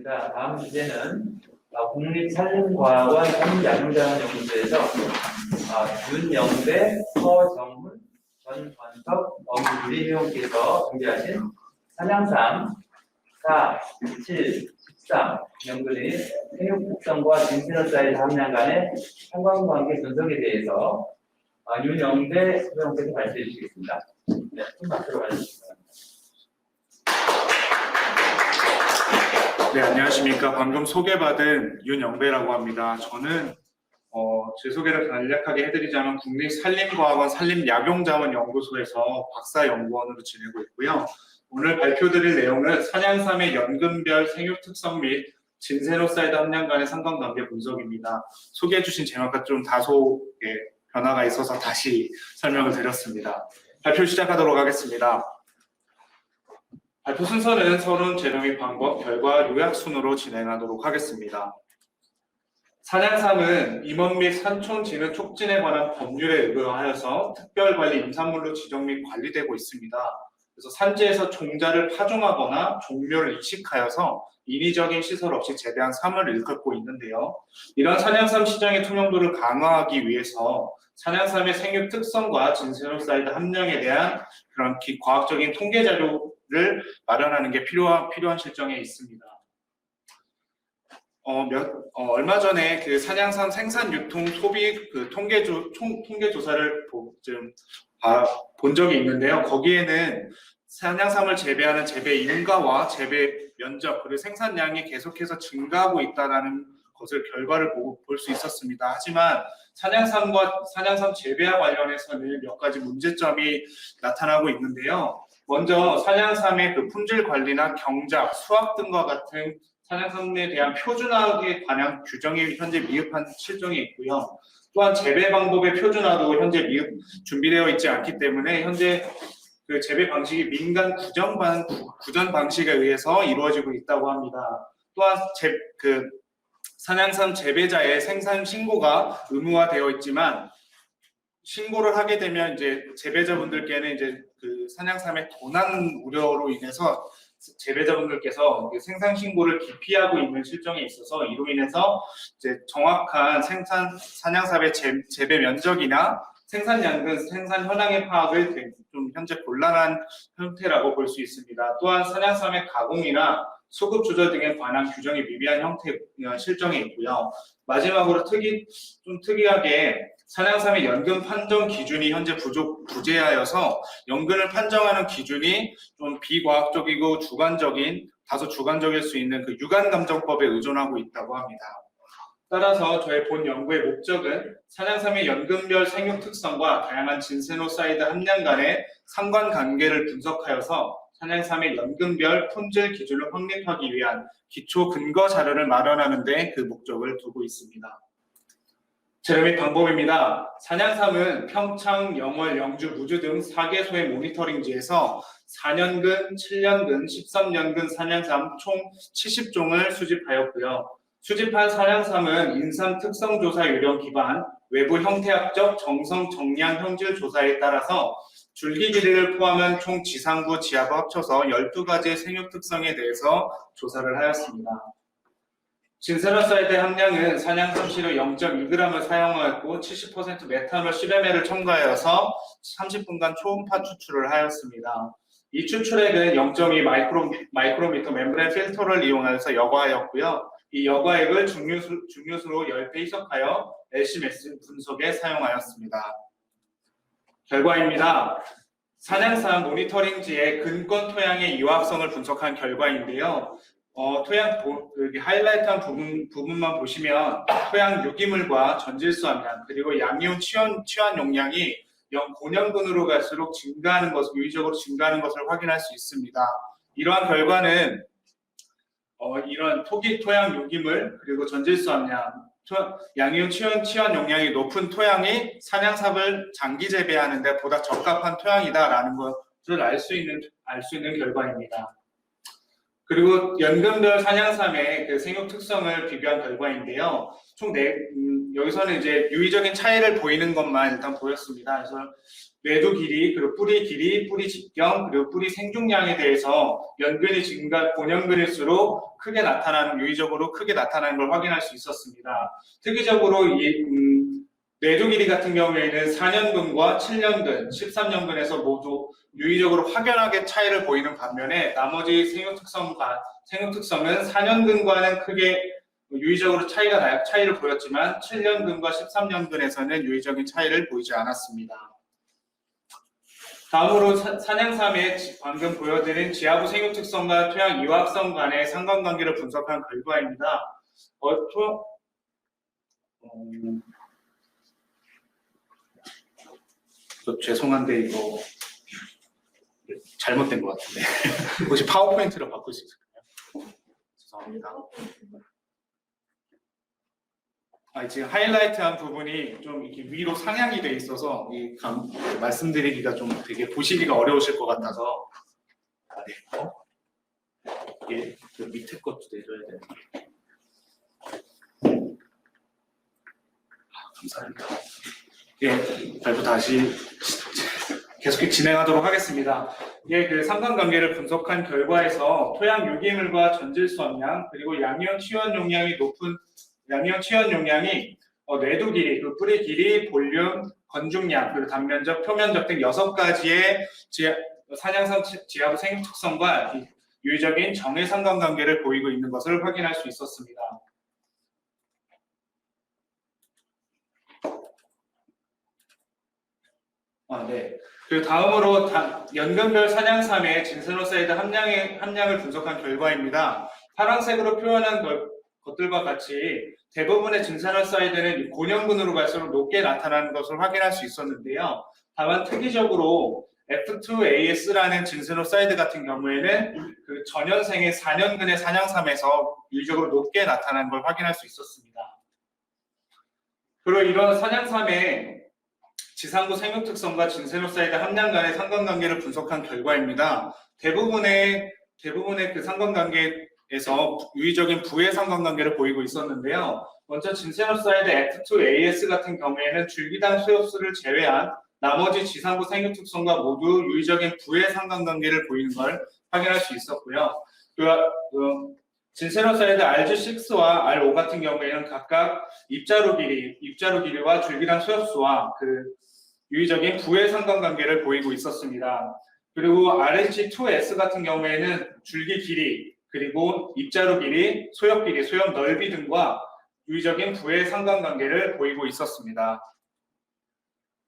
하겠습니다. 다음 주제는 국립산림과학원 산림야생자원연구소에서 윤영배, 서정훈, 전관석, 엄유리형께서 준비하신 산양삼 4, 7, 13 연근의 생육특성과 진시너사이드 함량 간의 상관관계 분석에 대해서 윤영배 소장께서 발표해 주시겠습니다. 네, 큰 박수로 가주시기 바랍니다. 네, 안녕하십니까. 방금 소개받은 윤영배라고 합니다. 저는 제 소개를 간략하게 해드리자면 국립산림과학원 산림약용자원연구소에서 박사연구원으로 지내고 있고요. 오늘 발표드릴 내용은 산양삼의 연근별 생육특성 및 진세노사이드 함량 간의 상관관계 분석입니다. 소개해주신 제목과 좀 다소 변화가 있어서 다시 설명을 드렸습니다. 발표 시작하도록 하겠습니다. 발표 순서는 서론, 재료 및 방법, 결과, 요약 순으로 진행하도록 하겠습니다. 산양삼은 임원 및 산촌 진흥 촉진에 관한 법률에 의거하여서 특별관리 임산물로 지정 및 관리되고 있습니다. 그래서 산지에서 종자를 파종하거나 종묘를 이식하여서 인위적인 시설 없이 재배한 삼을 일컫고 있는데요. 이런 산양삼 시장의 투명도를 강화하기 위해서 산양삼의 생육 특성과 진세노사이드 함량에 대한 그런 과학적인 통계 자료를 마련하는 게 필요한 실정에 있습니다. 얼마 전에 그 산양삼 생산, 유통, 소비 그 통계 조사를 본 적이 있는데요. 거기에는 산양삼을 재배하는 재배 인가와 재배 면적 그리고 생산량이 계속해서 증가하고 있다는 것을 결과를 볼 수 있었습니다. 하지만 산양삼 재배와 관련해서는 몇 가지 문제점이 나타나고 있는데요. 먼저 산양삼의 그 품질 관리나 경작, 수확 등과 같은 산양삼에 대한 표준화에 관한 규정이 현재 미흡한 실정이 있고요. 또한 재배 방법의 표준화도 현재 준비되어 있지 않기 때문에 현재 그 재배 방식이 민간 구전 방식에 의해서 이루어지고 있다고 합니다. 또한 산양삼 재배자의 생산 신고가 의무화되어 있지만 신고를 하게 되면 이제 재배자분들께는 이제 그 산양삼의 도난 우려로 인해서 재배자분들께서 생산 신고를 기피하고 있는 실정에 있어서 이로 인해서 이제 정확한 산양삼의 재배 면적이나 생산량 등 생산 현황의 파악을 좀 현재 곤란한 형태라고 볼 수 있습니다. 또한 산양삼의 가공이나 수급 조절 등에 관한 규정이 미비한 형태 실정에 있고요. 마지막으로 좀 특이하게 산양삼의 연근 판정 기준이 현재 부재하여서 연근을 판정하는 기준이 좀 비과학적이고 다소 주관적일 수 있는 그 유관감정법에 의존하고 있다고 합니다. 따라서 저의 본 연구의 목적은 산양삼의 연근별 생육 특성과 다양한 진세노사이드 함량 간의 상관관계를 분석하여서 산양삼의 연근별 품질 기준을 확립하기 위한 기초 근거 자료를 마련하는 데 그 목적을 두고 있습니다. 재료 및 방법입니다. 산양삼은 평창, 영월, 영주, 무주 등 4개소의 모니터링지에서 4년근, 7년근, 13년근 산양삼 총 70종을 수집하였고요. 수집한 산양삼은 인삼 특성 조사 요령 기반 외부 형태학적 정성 정량 형질 조사에 따라서 줄기 길이를 포함한 총 지상부 지하부 합쳐서 12가지의 생육 특성에 대해서 조사를 하였습니다. 진세노사이드 함량은 산양삼 시료 0.2g을 사용하였고 70% 메탄올 10ml를 첨가하여서 30분간 초음파 추출을 하였습니다. 이 추출액은 0.2 마이크로미터 멤브레인 필터를 이용하여서 여과하였고요. 이 여과액을 중류수로 10배 희석하여 LC-MS 분석에 사용하였습니다. 결과입니다. 산양삼 모니터링지의 근권 토양의 유합성을 분석한 결과인데요. 토양 여기 하이라이트한 부분만 보시면 토양 유기물과 전질수 함량 그리고 양이온 치환 용량이 고년근으로 갈수록 유의적으로 증가하는 것을 확인할 수 있습니다. 이러한 결과는 이런 토양 유기물 그리고 전질수 함량, 양이온 치환 용량이 높은 토양이 산양삼을 장기 재배하는 데 보다 적합한 토양이다라는 것을 알 수 있는 결과입니다. 그리고 연근별 산양삼의 그 생육 특성을 비교한 결과인데요. 총 여기서는 이제 유의적인 차이를 보이는 것만 일단 보였습니다. 그래서 뇌두 길이, 그리고 뿌리 길이, 뿌리 직경, 그리고 뿌리 생중량에 대해서 연근이 증가, 고연근일수록 크게 나타나는, 유의적으로 크게 나타나는 걸 확인할 수 있었습니다. 특이적으로 뇌두 길이 같은 경우에는 4년근과 7년근, 13년근에서 모두 유의적으로 확연하게 차이를 보이는 반면에 나머지 생육특성은 4년근과는 크게 유의적으로 차이를 보였지만 7년근과 13년근에서는 유의적인 차이를 보이지 않았습니다. 다음으로 사냥삼의 방금 보여드린 지하부 생육특성과 토양 이화학성 간의 상관관계를 분석한 결과입니다. 죄송한데 이거 잘못된 것 같은데 혹시 파워포인트로 바꿀 수 있을까요? 죄송합니다. 지금 하이라이트한 부분이 좀 이렇게 위로 상향이 돼 있어서 말씀드리기가 좀 되게 보시기가 어려우실 것 같아서 네. 그 밑에 것도 내줘야 되는데 감사합니다. 예, 발표 다시 계속 진행하도록 하겠습니다. 예, 그 상관관계를 분석한 결과에서 토양 유기물과 전질수 함량 그리고 양이온 치원 용량이 높은 양이온 치원 용량이 뇌두 길이, 그 뿌리 길이, 볼륨, 건중량, 그리고 단면적, 표면적 등 6가지의 사냥삼 지하부 생육 특성과 유의적인 정의 상관관계를 보이고 있는 것을 확인할 수 있었습니다. 네. 그리고 다음으로 연근별 사냥삼의 진세노사이드 함량을 분석한 결과입니다. 파란색으로 표현한 것들과 같이 대부분의 진세노사이드는 고년근으로 갈수록 높게 나타나는 것을 확인할 수 있었는데요. 다만 특이적으로 F2AS라는 진세노사이드 같은 경우에는 그 전현생의 4년근의 사냥삼에서 유의적으로 높게 나타나는 걸 확인할 수 있었습니다. 그리고 이런 사냥삼의 지상부 생육특성과 진세노사이드 함량 간의 상관관계를 분석한 결과입니다. 대부분의 그 상관관계에서 유의적인 부의 상관관계를 보이고 있었는데요. 먼저 진세노사이드 F2AS 같은 경우에는 줄기당 수용수를 제외한 나머지 지상부 생육특성과 모두 유의적인 부의 상관관계를 보이는 걸 확인할 수 있었고요. 진세노사이드 RG6와 R5 같은 경우에는 각각 입자로 길이와 줄기당 수용수와 유의적인 부의 상관관계를 보이고 있었습니다. 그리고 RHG2S 같은 경우에는 줄기 길이, 그리고 입자로 길이, 소엽 길이, 소엽 넓이 등과 유의적인 부의 상관관계를 보이고 있었습니다.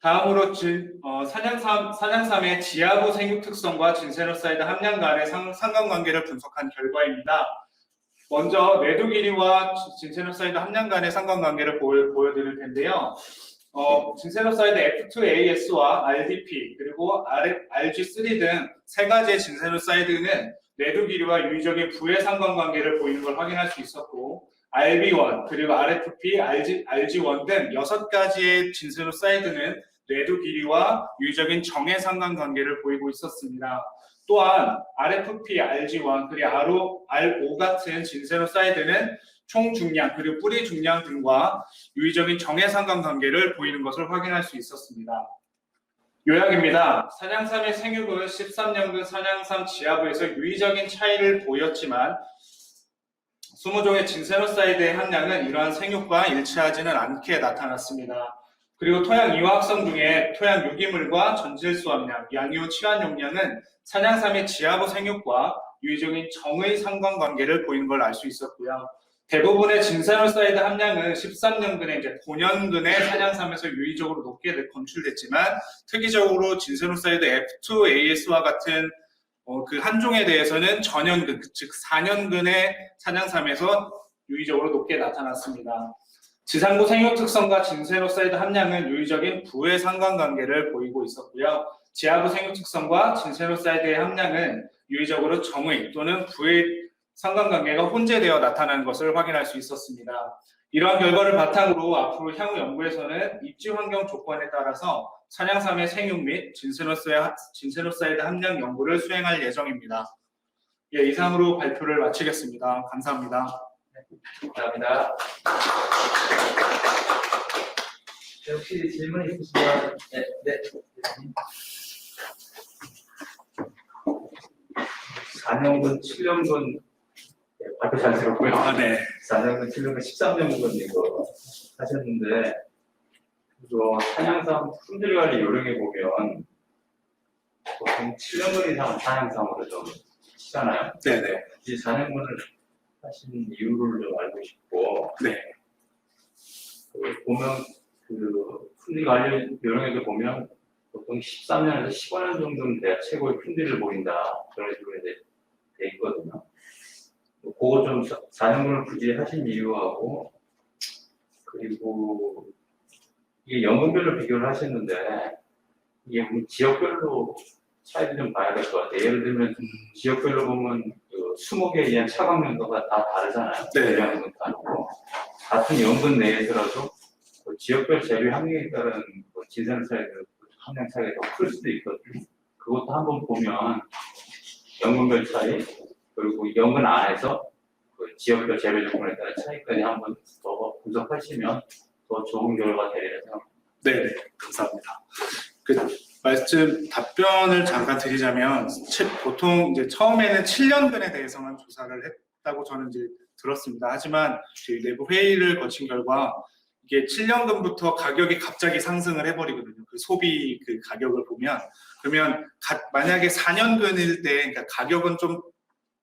다음으로 사냥삼의 지하부 생육특성과 진세노사이드 함량 간의 상관관계를 분석한 결과입니다. 먼저 뇌두 길이와 진세노사이드 함량 간의 상관관계를 보여드릴 텐데요. 진세노사이드 F2AS와 RDP 그리고 RG3 등 3가지의 진세노사이드는 뇌두 길이와 유의적인 부의 상관관계를 보이는 걸 확인할 수 있었고 RB1 그리고 RFP, RG1 등 6가지의 진세노사이드는 뇌두 길이와 유의적인 정의 상관관계를 보이고 있었습니다. 또한 RFP, RG1 그리고 R5 같은 진세노사이드는 총 중량 그리고 뿌리 중량 등과 유의적인 정의 상관관계를 보이는 것을 확인할 수 있었습니다. 요약입니다. 사냥삼의 생육은 13년근 사냥삼 지하부에서 유의적인 차이를 보였지만 20종의 진세노사이드의 함량은 이러한 생육과 일치하지는 않게 나타났습니다. 그리고 토양 이화학성 중에 토양 유기물과 전질수 함량, 양이온 치환 용량은 사냥삼의 지하부 생육과 유의적인 정의 상관관계를 보이는 걸 알 수 있었고요. 대부분의 진세노사이드 함량은 13년근의 고년근의 사냥삼에서 유의적으로 높게 검출됐지만 특이적으로 진세노사이드 F2AS와 같은 그 한 종에 대해서는 전년근, 즉 4년근의 사냥삼에서 유의적으로 높게 나타났습니다. 지상부 생육특성과 진세노사이드 함량은 유의적인 부의 상관관계를 보이고 있었고요. 지하부 생육특성과 진세노사이드의 함량은 유의적으로 정의 또는 부의 상관관계가 혼재되어 나타나는 것을 확인할 수 있었습니다. 이러한 결과를 바탕으로 앞으로 향후 연구에서는 입지 환경 조건에 따라서 사냥삼의 생육 및 진세노사이드 함량 연구를 수행할 예정입니다. 예, 이상으로 발표를 마치겠습니다. 감사합니다. 감사합니다. 혹시 질문 있으시면 네. 4년근, 7년근 발표 잘 들었고요. 네. 4년근, 7년근, 13년근 이거 하셨는데 이거 사냥삼 품질 관리 요령에 보면 보통 7년근 이상은 사냥삼으로 좀 치잖아요. 네네. 이 4년근을 하신 이유를 좀 알고 싶고 네. 보면 그 품질 관리 요령에도 보면 보통 13년에서 15년 정도는 돼야 최고의 품질을 보인다 그런 식으로 이제 돼 있거든요. 그거 좀 4년분을 굳이 하신 이유하고 그리고 이게 연금별로 비교를 하셨는데 이게 우리 지역별로 차이를 좀 봐야 될 것 같아요. 예를 들면 지역별로 보면 그 20개에 의한 차감 연도가 다 다르잖아요. 네. 재배하는 다르고 같은 연근 내에서라도 그 지역별 재배 환경에 따른 그 진산 차이가 함량 차이가 더 클 수도 있거든요. 그것도 한번 보면 연근별 차이 그리고 연근 안에서 그 지역별 재배 조건에 따른 차이까지 한번 더 분석하시면 더 좋은 결과가 되리라 생각합니다. 네, 감사합니다. 말씀 답변을 잠깐 드리자면 보통 이제 처음에는 7년근에 대해서만 조사를 했다고 저는 이제 들었습니다. 하지만 저희 내부 회의를 거친 결과 이게 7년근부터 가격이 갑자기 상승을 해버리거든요. 그 소비 그 가격을 보면 그러면 만약에 4년근일 때 그러니까 가격은 좀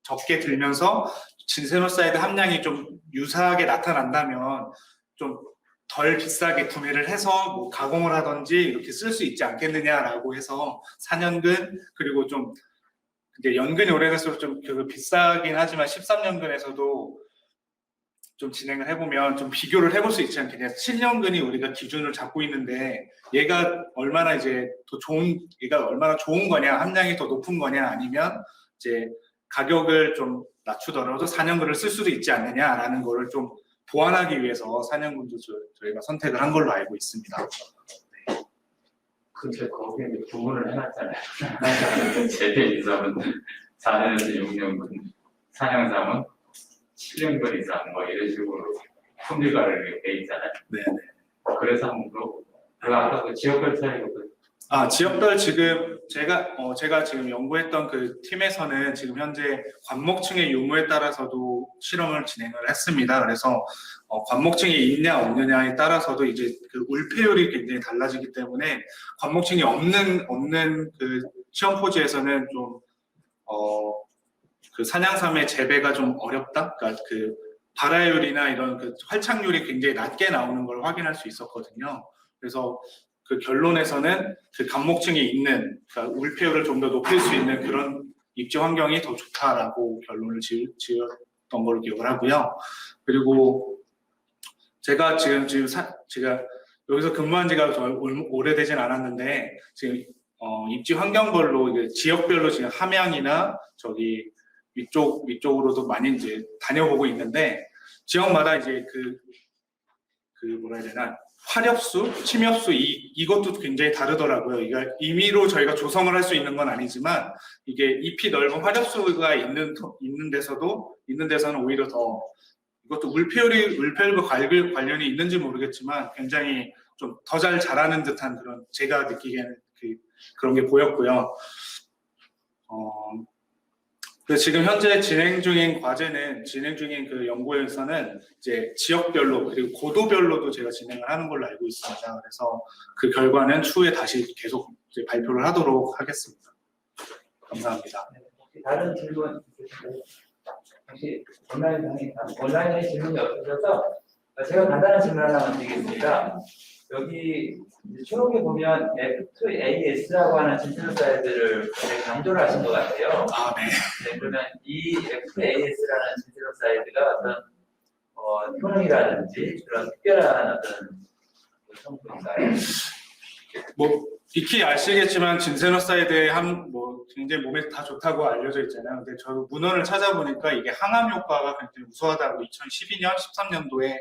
적게 들면서 진세노사이드 함량이 좀 유사하게 나타난다면 좀 덜 비싸게 구매를 해서 뭐 가공을 하든지 이렇게 쓸 수 있지 않겠느냐라고 해서 4년근 그리고 좀 이제 연근이 오래될수록 좀 비싸긴 하지만 13년근에서도 좀 진행을 해보면 좀 비교를 해볼 수 있지 않겠냐. 7년근이 우리가 기준을 잡고 있는데 얘가 얼마나 이제 더 좋은 얘가 얼마나 좋은 거냐, 함량이 더 높은 거냐 아니면 이제 가격을 좀 낮추더라도 4년근을 쓸 수도 있지 않느냐라는 거를 좀 보완하기 위해서 4년근도 저희가 선택을 한 걸로 알고 있습니다. 근데 거기에 구분을 해놨잖아요. 재배 인삼은 4년에서 6년근, 사냥삼은 7년근 이상 뭐 이런 식으로 품질관리가 돼 있잖아요. 네. 그래서 한번 물어보고. 아까 그 지역별 차이가 지역별 지금 제가 지금 연구했던 그 팀에서는 지금 현재 관목층의 유무에 따라서도 실험을 진행을 했습니다. 그래서 관목층이 있냐 없느냐에 따라서도 이제 그 울폐율이 굉장히 달라지기 때문에 관목층이 없는 그 시험 포지에서는 좀 그 사냥삼의 재배가 좀 어렵다. 그러니까 그 발화율이나 이런 그 활착률이 굉장히 낮게 나오는 걸 확인할 수 있었거든요. 그래서 그 결론에서는 그 관목층이 있는 그러니까 울폐율을 좀 더 높일 수 있는 그런 입지 환경이 더 좋다라고 결론을 지었던 걸로 기억을 하고요. 그리고 제가 제가 여기서 근무한 지가 오래되진 않았는데 지금 입지 환경별로 이제 지역별로 지금 함양이나 저기 위쪽으로도 많이 이제 다녀보고 있는데 지역마다 이제 그 뭐라 해야 되나 화렵수, 침엽수 이것도 굉장히 다르더라고요. 이게 임의로 저희가 조성을 할 수 있는 건 아니지만 이게 잎이 넓은 화렵수가 있는 데서는 오히려 더 이것도 울폐율과 관련이 있는지 모르겠지만 굉장히 좀 더 잘 자라는 듯한 그런 제가 느끼기에는 그런 게 보였고요. 그래서 지금 현재 진행 중인 그 연구에서는 이제 지역별로 그리고 고도별로도 제가 진행을 하는 걸로 알고 있습니다. 그래서 그 결과는 추후에 다시 계속 이제 발표를 하도록 하겠습니다. 감사합니다. 다른 질문 있으신가요? 혹시 온라인에 질문이 없으셔서 제가 간단한 질문 하나만 드리겠습니다. 여기 초록에 보면 F2AS라고 하는 진세노사이드를 강조를 하신 것 같아요. 아, 네. 네, 그러면 이 F2AS라는 진세노사이드가 어떤 효능이라든지 그런 특별한 어떤 성분인가요? 뭐 익히 아시겠지만 진세노사이드의 굉장히 몸에 다 좋다고 알려져 있잖아요. 근데 저 문헌을 찾아보니까 이게 항암 효과가 굉장히 우수하다고 2012년, 13년도에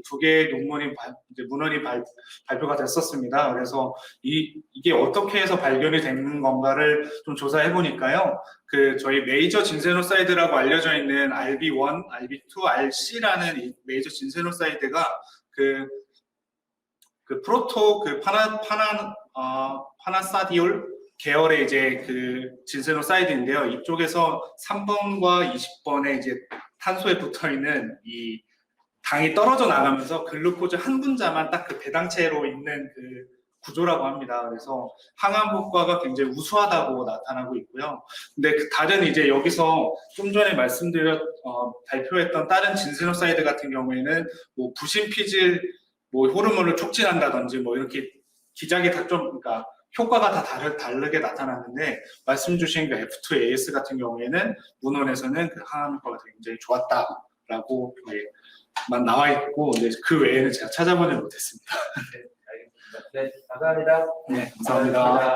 두 개의 문헌이 발표가 됐었습니다. 그래서 이게 어떻게 해서 발견이 된 건가를 좀 조사해 보니까요. 저희 메이저 진세노사이드라고 알려져 있는 RB1, RB2, RC라는 이 메이저 진세노사이드가 그 프로토 그 파나사디올 계열의 이제 그 진세노사이드인데요. 이쪽에서 3번과 20번에 이제 탄소에 붙어 있는 이 당이 떨어져 나가면서 글루코즈 한 분자만 딱 그 배당체로 있는 그 구조라고 합니다. 그래서 항암 효과가 굉장히 우수하다고 나타나고 있고요. 근데 그 다른 이제 여기서 좀 전에 발표했던 다른 진세노사이드 같은 경우에는 뭐 부신피질 뭐 호르몬을 촉진한다든지 뭐 이렇게 기작이 다 좀 그러니까 효과가 다 다르게 나타났는데 말씀 주신 그 F2AS 같은 경우에는 문헌에서는 그 항암 효과가 굉장히 좋았다라고 만 나와 있고 그 외에는 제가 찾아보지 못했습니다. 네, 알겠습니다. 네, 감사합니다. 네, 감사합니다.